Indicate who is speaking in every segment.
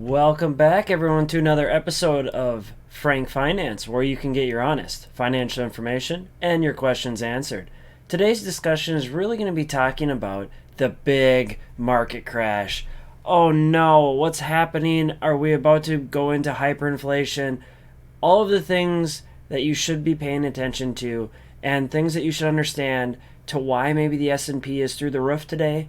Speaker 1: Welcome back, everyone, to another episode of Frank Finance, where you can get your honest financial information and your questions answered. Today's discussion is really going to be talking about the big market crash. Oh no, what's happening? Are we about to go into hyperinflation? All of the things that you should be paying attention to and things that you should understand to why maybe the S&P is through the roof today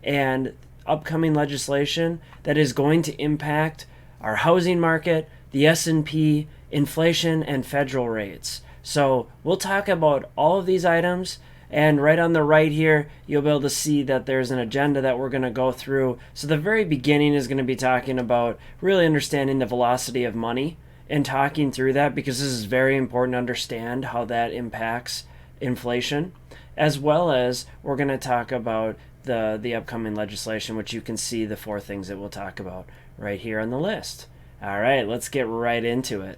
Speaker 1: and upcoming legislation that is going to impact our housing market, the S&P, inflation, and federal rates. So we'll talk about all of these items, and right on the right here, you'll be able to see that there's an agenda that we're going to go through. So the very beginning is going to be talking about really understanding the velocity of money and talking through that, because this is very important to understand how that impacts inflation, as well as we're going to talk about the upcoming legislation, which you can see the four things that we'll talk about right here on the list. All right, let's get right into it.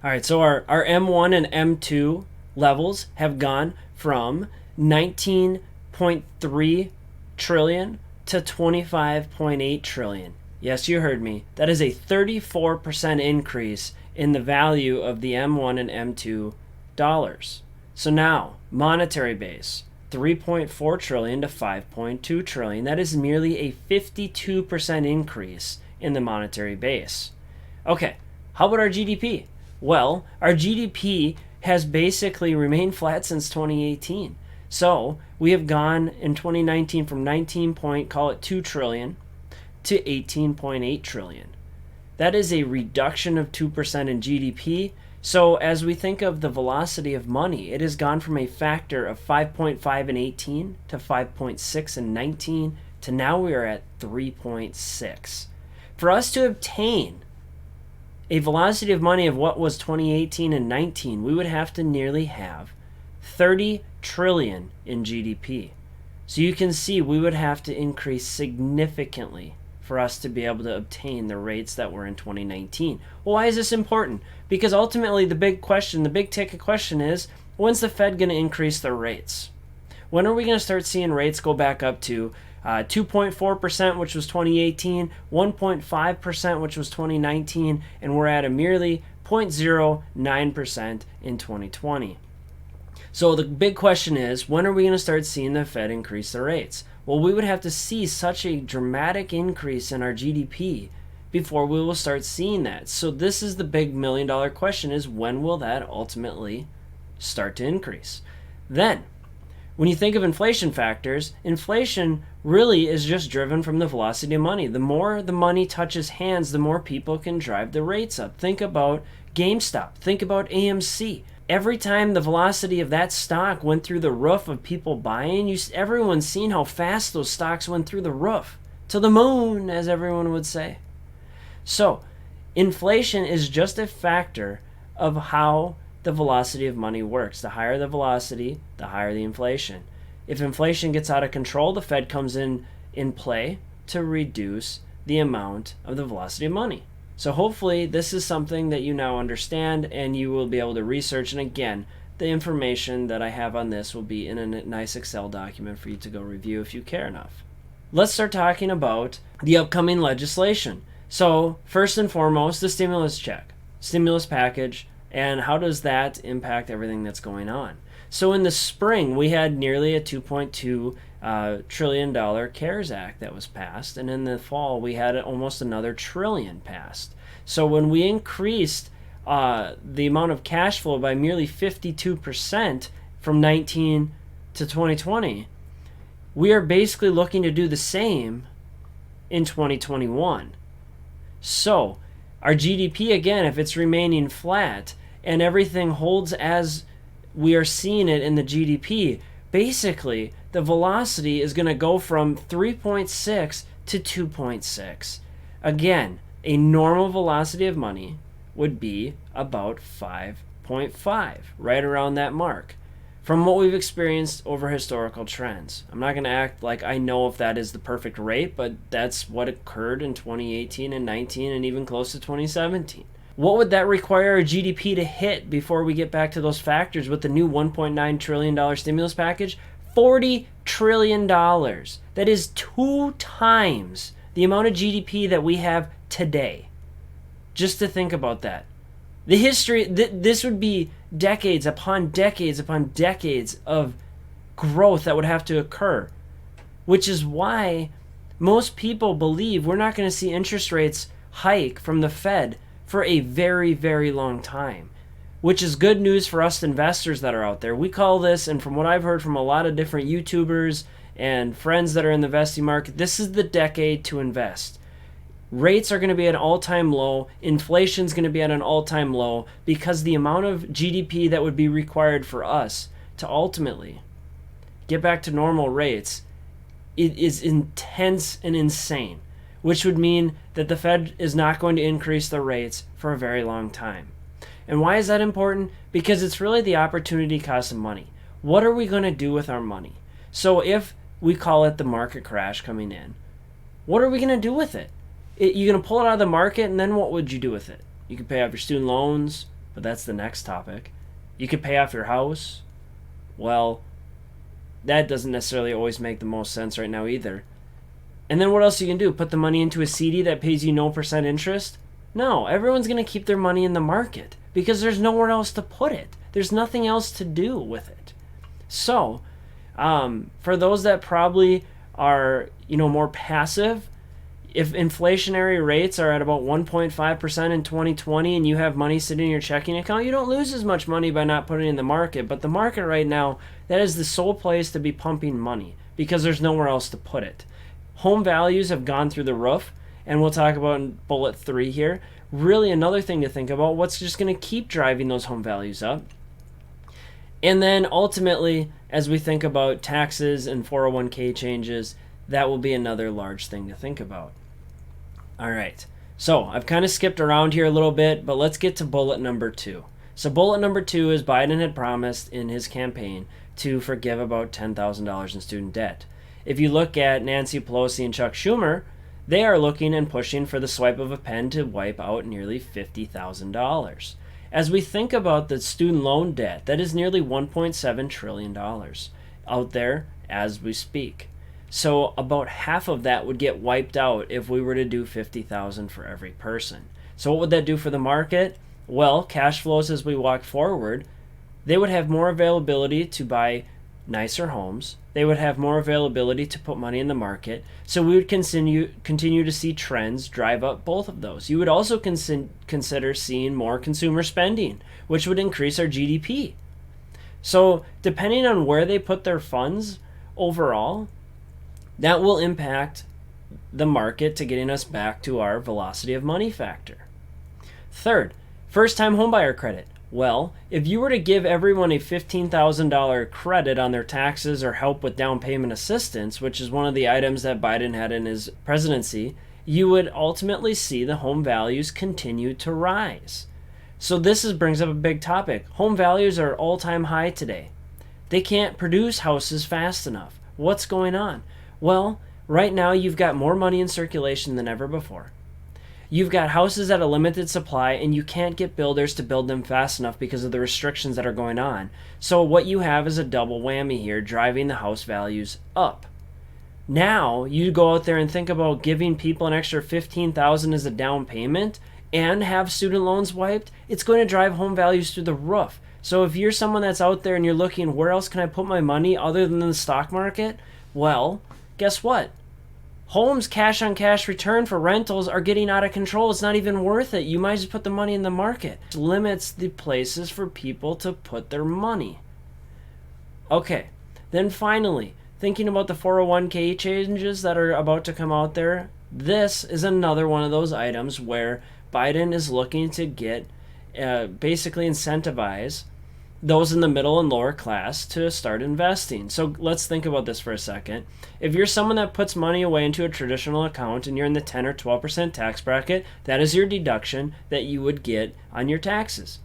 Speaker 1: All right, so our M1 and M2 levels have gone from 19.3 trillion to 25.8 trillion. Yes, you heard me. That is a 34% increase in the value of the M1 and M2 dollars. So now, monetary base, 3.4 trillion to 5.2 trillion. That is merely a 52% increase in the monetary base. Okay, how about our GDP? Well, our GDP has basically remained flat since 2018. So we have gone in 2019 from 2 trillion to 18.8 trillion. That is a reduction of 2% in GDP. So as we think of the velocity of money, it has gone from a factor of 5.5 in 18 to 5.6 in 19 to now we are at 3.6. For us to obtain a velocity of money of what was 2018 and 19, we would have to nearly have 30 trillion in GDP. So you can see we would have to increase significantly for us to be able to obtain the rates that were in 2019. Well, why is this important? Because ultimately the big ticket question is, when's the Fed going to increase their rates? When are we going to start seeing rates go back up to 2.4%, which was 2018, 1.5%, which was 2019, and we're at a merely 0.09% in 2020. So the big question is, when are we going to start seeing the Fed increase the rates? Well, we would have to see such a dramatic increase in our GDP before we will start seeing that. So this is the big $1 million question, is when will that ultimately start to increase? Then, when you think of inflation factors, inflation really is just driven from the velocity of money. The more the money touches hands, the more people can drive the rates up. Think about GameStop. Think about AMC. Every time the velocity of that stock went through the roof of people buying, everyone's seen how fast those stocks went through the roof. To the moon, as everyone would say. So, inflation is just a factor of how the velocity of money works. The higher the velocity, the higher the inflation. If inflation gets out of control, the Fed comes in play to reduce the amount of the velocity of money. So hopefully this is something that you now understand and you will be able to research. And again, the information that I have on this will be in a nice Excel document for you to go review if you care enough. Let's start talking about the upcoming legislation. So first and foremost, the stimulus package, and how does that impact everything that's going on? So in the spring, we had nearly a $2.2 trillion CARES Act that was passed, and in the fall, we had almost another trillion passed. So when we increased the amount of cash flow by merely 52% from 19 to 2020, we are basically looking to do the same in 2021. So our GDP, again, if it's remaining flat and everything holds as we are seeing it in the GDP, basically the velocity is going to go from 3.6 to 2.6. Again, a normal velocity of money would be about 5.5, right around that mark, from what we've experienced over historical trends. I'm not going to act like I know if that is the perfect rate, but that's what occurred in 2018 and 19 and even close to 2017. What would that require our GDP to hit before we get back to those factors with the new $1.9 trillion stimulus package? $40 trillion. That is 2 times the amount of GDP that we have today. Just to think about that. The history, this would be decades upon decades upon decades of growth that would have to occur, which is why most people believe we're not going to see interest rates hike from the Fed for a very, very long time, which is good news for us investors that are out there. We call this, and from what I've heard from a lot of different YouTubers and friends that are in the investing market, this is the decade to invest. Rates are going to be at an all-time low. Inflation is going to be at an all-time low because the amount of GDP that would be required for us to ultimately get back to normal rates, it is intense and insane, which would mean that the Fed is not going to increase the rates for a very long time. And why is that important? Because it's really the opportunity cost of money. What are we going to do with our money? So if we call it the market crash coming in, what are we going to do with it? You're going to pull it out of the market, and then what would you do with it? You could pay off your student loans, but that's the next topic. You could pay off your house. Well, that doesn't necessarily always make the most sense right now either. And then what else you can do? Put the money into a CD that pays you no % interest? No, everyone's going to keep their money in the market because there's nowhere else to put it. There's nothing else to do with it. So, for those that probably are, more passive, if inflationary rates are at about 1.5% in 2020 and you have money sitting in your checking account, you don't lose as much money by not putting it in the market. But the market right now, that is the sole place to be pumping money because there's nowhere else to put it. Home values have gone through the roof, and we'll talk about in bullet 3 here. Really another thing to think about, what's just going to keep driving those home values up. And then ultimately, as we think about taxes and 401k changes, that will be another large thing to think about. All right, so I've kind of skipped around here a little bit, but let's get to bullet number 2. So bullet number 2 is Biden had promised in his campaign to forgive about $10,000 in student debt. If you look at Nancy Pelosi and Chuck Schumer, they are looking and pushing for the swipe of a pen to wipe out nearly $50,000. As we think about the student loan debt, that is nearly $1.7 trillion out there as we speak. So about half of that would get wiped out if we were to do $50,000 for every person. So what would that do for the market? Well, cash flows as we walk forward, they would have more availability to buy nicer homes. They would have more availability to put money in the market. So we would continue to see trends drive up both of those. You would also consider seeing more consumer spending, which would increase our GDP. So depending on where they put their funds overall, that will impact the market to getting us back to our velocity of money factor. Third, first-time homebuyer credit. Well, if you were to give everyone a $15,000 credit on their taxes or help with down payment assistance, which is one of the items that Biden had in his presidency, you would ultimately see the home values continue to rise. So this brings up a big topic. Home values are all-time high today. They can't produce houses fast enough. What's going on? Well, right now you've got more money in circulation than ever before. You've got houses at a limited supply, and you can't get builders to build them fast enough because of the restrictions that are going on. So what you have is a double whammy here, driving the house values up. Now, you go out there and think about giving people an extra $15,000 as a down payment and have student loans wiped. It's going to drive home values through the roof. So if you're someone that's out there and you're looking, where else can I put my money other than the stock market? Well, guess what? Homes cash on cash return for rentals are getting out of control. It's not even worth it. You might just put the money in the market. It limits the places for people to put their money. Okay, then finally, thinking about the 401k changes that are about to come out there, this is another one of those items where Biden is looking to get, basically incentivize those in the middle and lower class to start investing. So let's think about this for a second. If you're someone that puts money away into a traditional account and you're in the 10 or 12% tax bracket, that is your deduction that you would get on your taxes.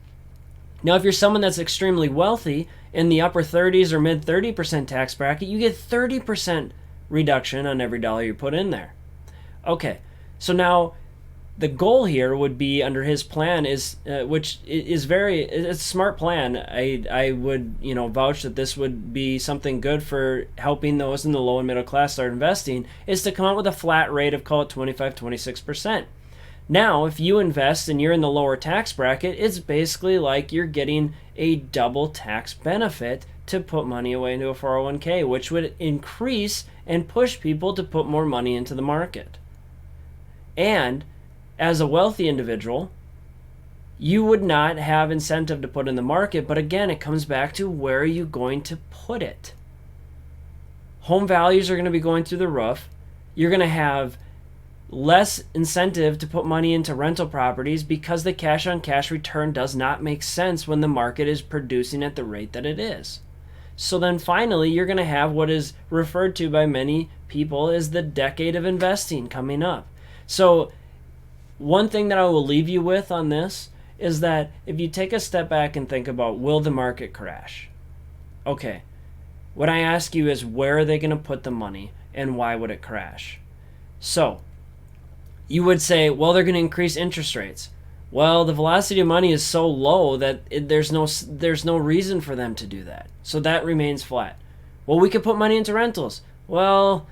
Speaker 1: Now, if you're someone that's extremely wealthy in the upper 30s or mid 30% tax bracket, you get 30% reduction on every dollar you put in there. Okay, so now the goal here would be under his plan is, which is it's a smart plan. I would, vouch that this would be something good for helping those in the low and middle class start investing, is to come up with a flat rate of, call it 25, 26%. Now, if you invest and you're in the lower tax bracket, it's basically like you're getting a double tax benefit to put money away into a 401k, which would increase and push people to put more money into the market. And as a wealthy individual, you would not have incentive to put in the market, but again, it comes back to where are you going to put it? Home values are going to be going through the roof. You're going to have less incentive to put money into rental properties because the cash on cash return does not make sense when the market is producing at the rate that it is. So then finally, you're going to have what is referred to by many people as the decade of investing coming up. So one thing that I will leave you with on this is that if you take a step back and think about, will the market crash? Okay, what I ask you is, where are they going to put the money and why would it crash? So you would say, well, they're going to increase interest rates. Well, the velocity of money is so low that there's no reason for them to do that. So that remains flat. Well, we could put money into rentals. Well,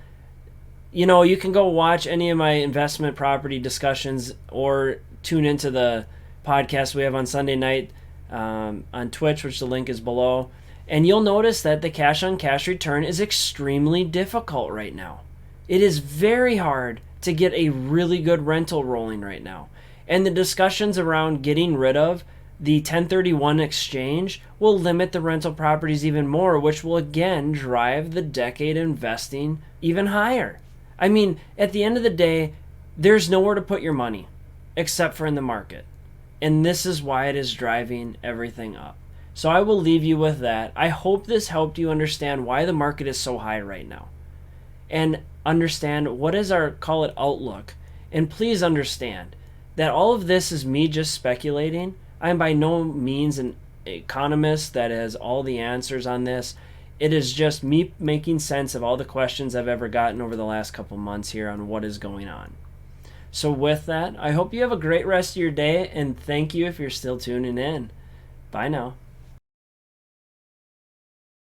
Speaker 1: you can go watch any of my investment property discussions or tune into the podcast we have on Sunday night on Twitch, which the link is below. And you'll notice that the cash on cash return is extremely difficult right now. It is very hard to get a really good rental rolling right now. And the discussions around getting rid of the 1031 exchange will limit the rental properties even more, which will again drive the decade investing even higher. I mean, at the end of the day, there's nowhere to put your money except for in the market. And this is why it is driving everything up. So I will leave you with that. I hope this helped you understand why the market is so high right now. And understand what is our, call it, outlook. And please understand that all of this is me just speculating. I am by no means an economist that has all the answers on this. It is just me making sense of all the questions I've ever gotten over the last couple months here on what is going on. So with that, I hope you have a great rest of your day, and thank you if you're still tuning in. Bye now.